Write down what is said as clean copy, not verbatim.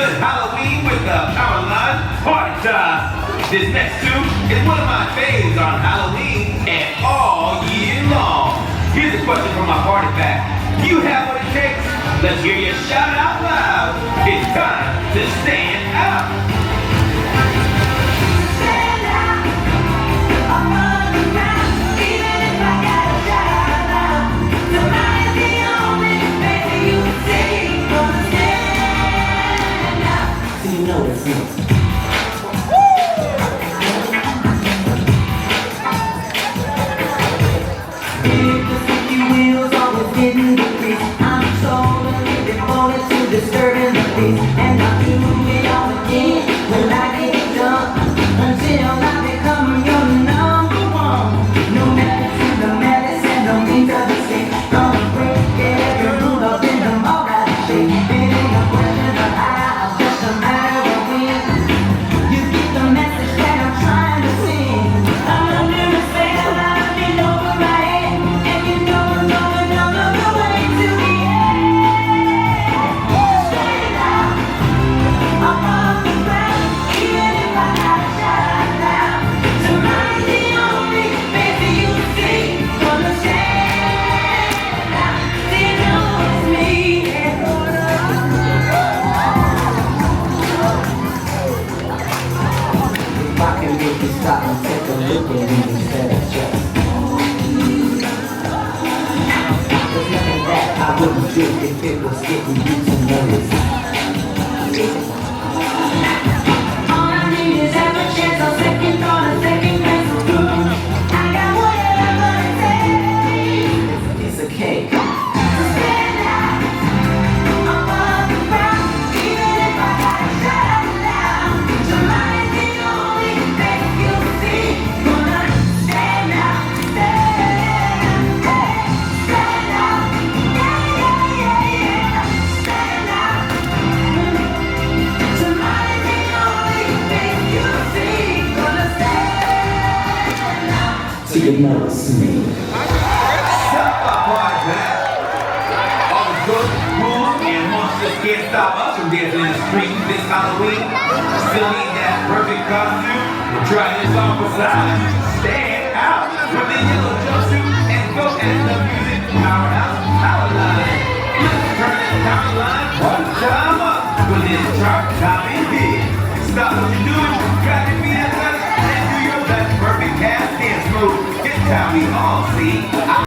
Cause Halloween with the Powerline party time. This next tune is one of my faves on Halloween and all year long. Here's a question from my party pack. You have what it takes? Let's hear you shout out loud. It's time to stand out. Stand out. I'm on the ground, even if I gotta shout out loud. Somebody's the only baby you see. Gonna stand out. So you know it's me. Didn't decrease. I'm totally devoted to disturbing the peace, and I'll do it all again when I get done, until I become your number one. No malice in the madness and no means of the state. Gonna break every rule up in the moral shape. It ain't a question of how, just a matter of when. You get the message that I'm trying to sing. I'm under the spell, I've been over my head, and you know I'm going down the way to the end. Stand out, I'm on the ground, even if I gotta shout out loud. Somebody's the only baby you see. Gonna stand out, they know it's me. If I can make you stop and take a look at me instead of just. There's nothing that I wouldn't do if it was getting you to notice. All I need is half a chance, a second thought, a second glance of proof. I got whatever it takes. It's a cake. Stand out, I'm on the ground, even if I gotta shout out loud. Somebody's the only thing you see. Gonna stand out, stand out, stand out, yeah, yeah, yeah, yeah. Stand out. Somebody's the only thing you see. Gonna stand out. So you know it's me. Shut up, party pack. All the good rules and monsters can't stop us from dancing in the street this Halloween. Still need that perfect costume? We'll try this on for size. Stand out with the yellow jumpsuit and go as the music powerhouse Powerline. Let's turn this Powerline one time up with this chart topping hit. Stop what you're doing, grab your feet outside and do your best perfect cast dance move. It's how we all see.